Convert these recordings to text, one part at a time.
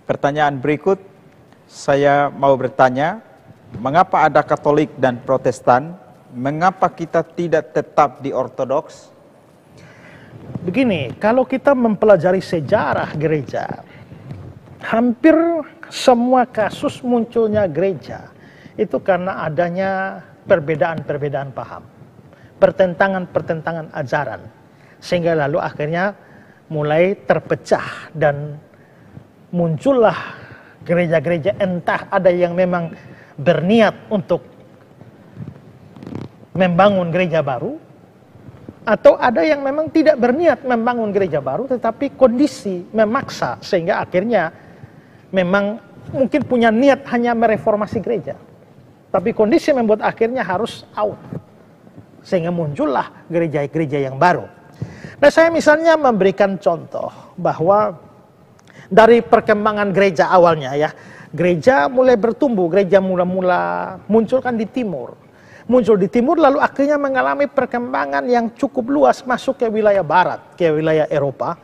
Pertanyaan berikut, saya mau bertanya, mengapa ada Katolik dan Protestan? Mengapa kita tidak tetap di Ortodoks? Begini, kalau kita mempelajari sejarah gereja, hampir semua kasus munculnya gereja itu karena adanya perbedaan-perbedaan paham, pertentangan-pertentangan ajaran, sehingga lalu akhirnya mulai terpecah dan muncullah gereja-gereja, entah ada yang memang berniat untuk membangun gereja baru, atau ada yang memang tidak berniat membangun gereja baru, tetapi kondisi memaksa, sehingga akhirnya memang mungkin punya niat hanya mereformasi gereja, tapi kondisi membuat akhirnya harus out, sehingga muncullah gereja-gereja yang baru. Nah, saya misalnya memberikan contoh bahwa dari perkembangan gereja awalnya ya, gereja mulai bertumbuh, gereja mula-mula munculkan di timur. Muncul di timur lalu akhirnya mengalami perkembangan yang cukup luas masuk ke wilayah barat, ke wilayah Eropa.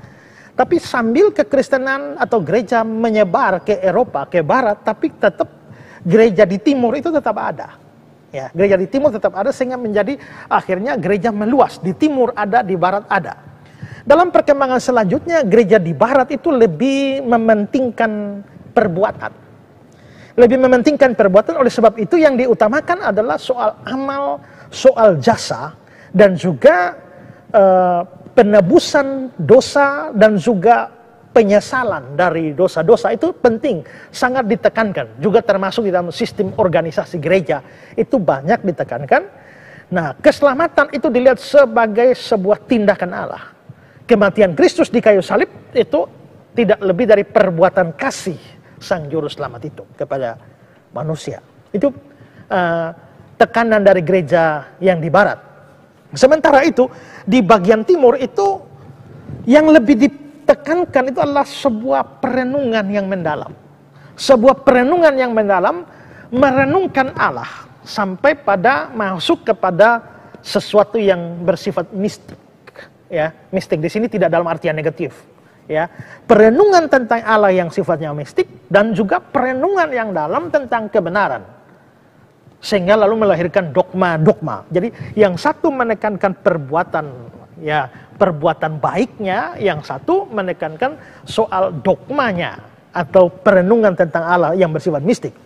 Tapi sambil kekristenan atau gereja menyebar ke Eropa, ke barat, tapi tetap gereja di timur itu tetap ada. Ya, gereja di timur tetap ada sehingga menjadi akhirnya gereja meluas, di timur ada, di barat ada. Dalam perkembangan selanjutnya, gereja di barat itu lebih mementingkan perbuatan. Lebih mementingkan perbuatan, oleh sebab itu yang diutamakan adalah soal amal, soal jasa, dan juga penebusan dosa dan juga penyesalan dari dosa-dosa itu penting, sangat ditekankan. Juga termasuk di dalam sistem organisasi gereja, itu banyak ditekankan. Nah, keselamatan itu dilihat sebagai sebuah tindakan Allah. Kematian Kristus di kayu salib itu tidak lebih dari perbuatan kasih Sang Juru Selamat itu kepada manusia. Itu tekanan dari gereja yang di barat. Sementara itu, di bagian timur itu yang lebih ditekankan itu adalah sebuah perenungan yang mendalam. Sebuah perenungan yang mendalam, merenungkan Allah sampai pada masuk kepada sesuatu yang bersifat mistik. Ya, mistik di sini tidak dalam artian negatif. Ya, perenungan tentang Allah yang sifatnya mistik dan juga perenungan yang dalam tentang kebenaran, sehingga lalu melahirkan dogma-dogma. Jadi yang satu menekankan perbuatan, ya perbuatan baiknya, yang satu menekankan soal dogmanya atau perenungan tentang Allah yang bersifat mistik.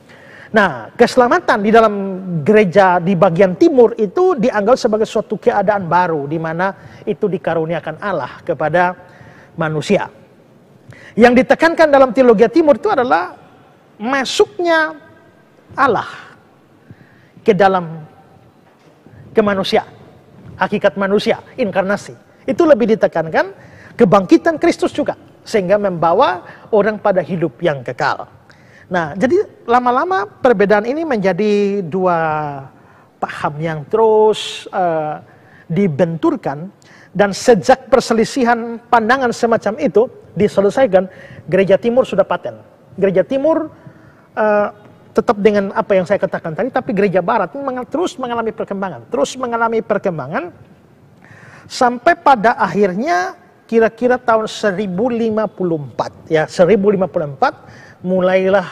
Nah, keselamatan di dalam gereja di bagian timur itu dianggap sebagai suatu keadaan baru, di mana itu dikaruniakan Allah kepada manusia. Yang ditekankan dalam teologi timur itu adalah masuknya Allah ke dalam kemanusiaan, hakikat manusia, inkarnasi. Itu lebih ditekankan, kebangkitan Kristus juga, sehingga membawa orang pada hidup yang kekal. Nah, jadi lama-lama perbedaan ini menjadi dua paham yang terus dibenturkan, dan sejak perselisihan pandangan semacam itu diselesaikan, gereja timur sudah paten. Gereja timur tetap dengan apa yang saya katakan tadi, tapi gereja barat terus mengalami perkembangan, sampai pada akhirnya kira-kira tahun 1054, ya 1054 mulailah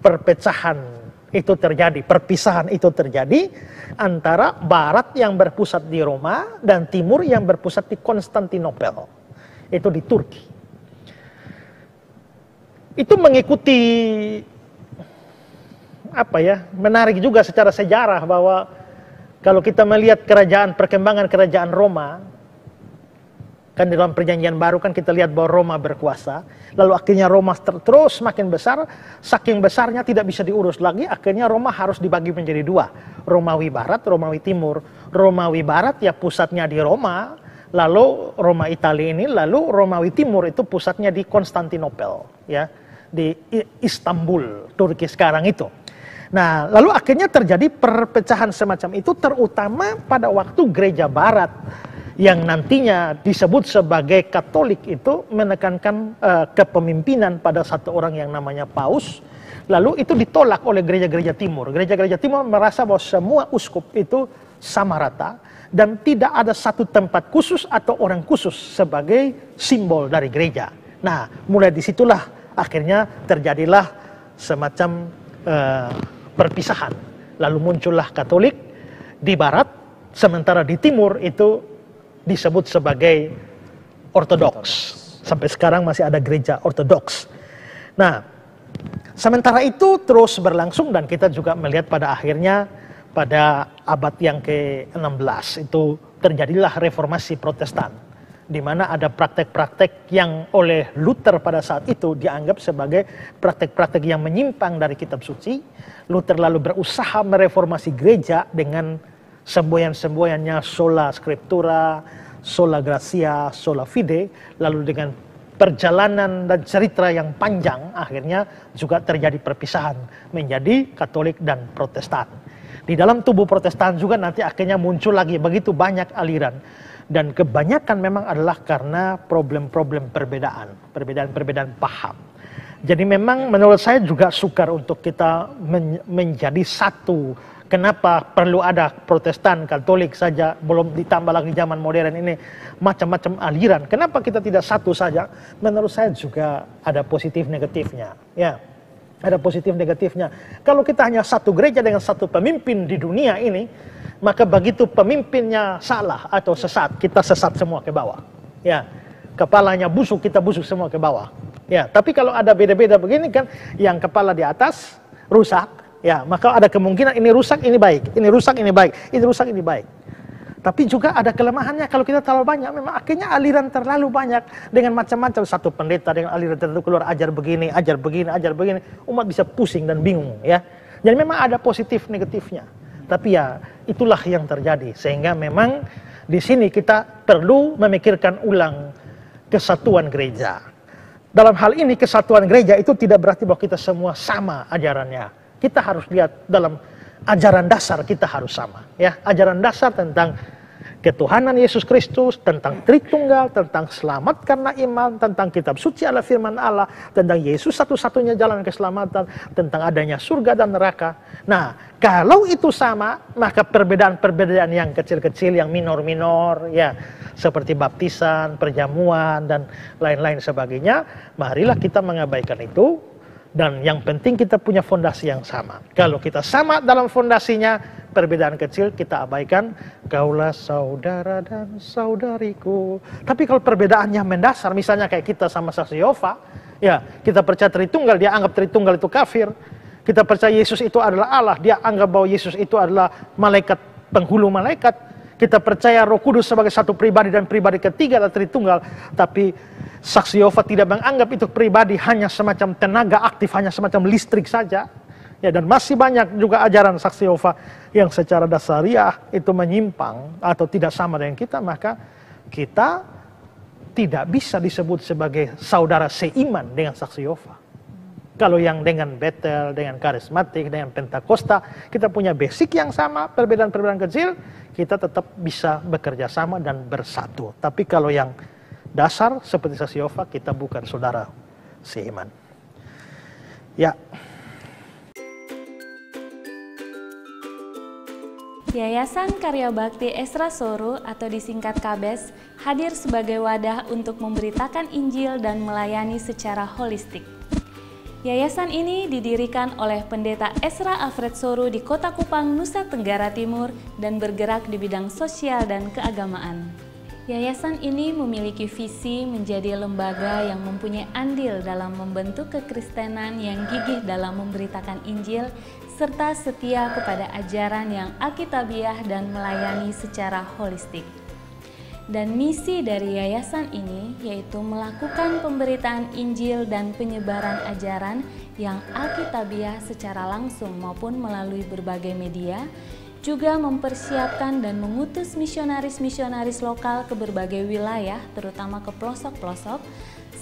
perpecahan itu terjadi, perpisahan itu terjadi antara barat yang berpusat di Roma dan timur yang berpusat di Konstantinopel, itu di Turki. Itu mengikuti apa ya, menarik juga secara sejarah bahwa kalau kita melihat perkembangan kerajaan Roma, kan di dalam perjanjian baru kan kita lihat bahwa Roma berkuasa, lalu akhirnya Roma terus semakin besar, saking besarnya tidak bisa diurus lagi, akhirnya Roma harus dibagi menjadi dua, Romawi Barat, Romawi Timur. Romawi Barat ya pusatnya di Roma, lalu Roma Italia ini, lalu Romawi Timur itu pusatnya di Konstantinopel, ya di Istanbul, Turki sekarang itu. Nah, lalu akhirnya terjadi perpecahan semacam itu, terutama pada waktu gereja Barat yang nantinya disebut sebagai Katolik itu menekankan kepemimpinan pada satu orang yang namanya Paus. Lalu itu ditolak oleh gereja-gereja timur. Gereja-gereja timur merasa bahwa semua uskup itu sama rata dan tidak ada satu tempat khusus atau orang khusus sebagai simbol dari gereja. Nah, mulai disitulah akhirnya terjadilah semacam perpisahan. Lalu muncullah Katolik di barat, sementara di timur itu disebut sebagai Ortodoks. Sampai sekarang masih ada gereja Ortodoks. Nah, sementara itu terus berlangsung dan kita juga melihat pada akhirnya pada abad yang ke-16 itu terjadilah reformasi Protestan, di mana ada praktek-praktek yang oleh Luther pada saat itu dianggap sebagai praktek-praktek yang menyimpang dari kitab suci. Luther lalu berusaha mereformasi gereja dengan semboyan-semboyannya sola scriptura, sola gratia, sola fide, lalu dengan perjalanan dan cerita yang panjang akhirnya juga terjadi perpisahan menjadi Katolik dan Protestan. Di dalam tubuh Protestan juga nanti akhirnya muncul lagi begitu banyak aliran. Dan kebanyakan memang adalah karena problem-problem perbedaan paham. Jadi memang menurut saya juga sukar untuk kita menjadi satu. Kenapa perlu ada Protestan, Katolik saja, belum ditambah lagi zaman modern ini macam-macam aliran. Kenapa kita tidak satu saja? Menurut saya juga ada positif negatifnya. Ya. Ada positif negatifnya. Kalau kita hanya satu gereja dengan satu pemimpin di dunia ini, maka begitu pemimpinnya salah atau sesat, kita sesat semua ke bawah. Ya, kepalanya busuk, kita busuk semua ke bawah. Ya, tapi kalau ada beda-beda begini kan, yang kepala di atas rusak, ya, maka ada kemungkinan ini rusak, ini baik, ini rusak, ini baik, ini rusak, ini baik. Tapi juga ada kelemahannya kalau kita terlalu banyak, memang akhirnya aliran terlalu banyak dengan macam-macam. Satu pendeta dengan aliran tertentu keluar ajar begini, umat bisa pusing dan bingung ya. Jadi memang ada positif negatifnya. Tapi ya itulah yang terjadi sehingga memang di sini kita perlu memikirkan ulang kesatuan gereja. Dalam hal ini kesatuan gereja itu tidak berarti bahwa kita semua sama ajarannya. Kita harus lihat dalam ajaran dasar kita harus sama ya, ajaran dasar tentang ketuhanan Yesus Kristus, tentang Tritunggal, tentang selamat karena iman, tentang kitab suci adalah firman Allah, tentang Yesus satu-satunya jalan keselamatan, tentang adanya surga dan neraka. Nah, kalau itu sama, maka perbedaan-perbedaan yang kecil-kecil, yang minor-minor ya, seperti baptisan, perjamuan dan lain-lain sebagainya, marilah kita mengabaikan itu. Dan yang penting kita punya fondasi yang sama. Kalau kita sama dalam fondasinya, perbedaan kecil kita abaikan. Kaulah saudara dan saudariku. Tapi kalau perbedaannya mendasar, misalnya kayak kita sama saksi Yehova, ya kita percaya Tritunggal, dia anggap Tritunggal itu kafir. Kita percaya Yesus itu adalah Allah, dia anggap bahwa Yesus itu adalah malaikat, penghulu malaikat. Kita percaya Roh Kudus sebagai satu pribadi dan pribadi ketiga adalah Tritunggal. Tapi saksi Yehova tidak menganggap itu pribadi hanya semacam tenaga aktif, hanya semacam listrik saja. Ya, dan masih banyak juga ajaran saksi Yehova yang secara dasariah itu menyimpang atau tidak sama dengan kita, maka kita tidak bisa disebut sebagai saudara seiman dengan saksi Yehova. Kalau yang dengan Bethel, dengan karismatik, dengan Pentakosta, kita punya basic yang sama, perbedaan-perbedaan kecil, kita tetap bisa bekerja sama dan bersatu. Tapi kalau yang dasar seperti saksi Yehova, kita bukan saudara seiman. Ya. Yayasan Karya Bakti Esra Soru atau disingkat KABES hadir sebagai wadah untuk memberitakan Injil dan melayani secara holistik. Yayasan ini didirikan oleh Pendeta Esra Alfred Soru di Kota Kupang, Nusa Tenggara Timur dan bergerak di bidang sosial dan keagamaan. Yayasan ini memiliki visi menjadi lembaga yang mempunyai andil dalam membentuk kekristenan yang gigih dalam memberitakan Injil serta setia kepada ajaran yang alkitabiah dan melayani secara holistik. Dan misi dari yayasan ini yaitu melakukan pemberitaan Injil dan penyebaran ajaran yang alkitabiah secara langsung maupun melalui berbagai media, juga mempersiapkan dan mengutus misionaris-misionaris lokal ke berbagai wilayah, terutama ke pelosok-pelosok,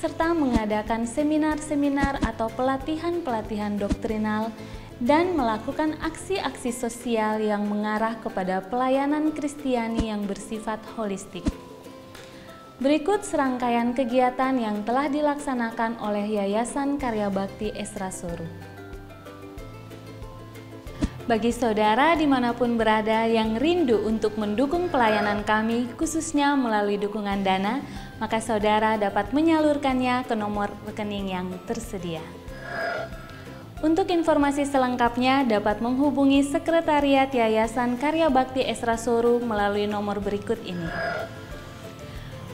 serta mengadakan seminar-seminar atau pelatihan-pelatihan doktrinal, dan melakukan aksi-aksi sosial yang mengarah kepada pelayanan Kristiani yang bersifat holistik. Berikut serangkaian kegiatan yang telah dilaksanakan oleh Yayasan Karya Bakti Esra Soru. Bagi saudara dimanapun berada yang rindu untuk mendukung pelayanan kami, khususnya melalui dukungan dana, maka saudara dapat menyalurkannya ke nomor rekening yang tersedia. Untuk informasi selengkapnya dapat menghubungi Sekretariat Yayasan Karya Bakti Esra Soru melalui nomor berikut ini.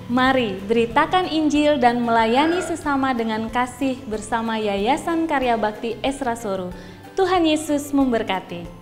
Mari beritakan Injil dan melayani sesama dengan kasih bersama Yayasan Karya Bakti Esra Soru. Tuhan Yesus memberkati.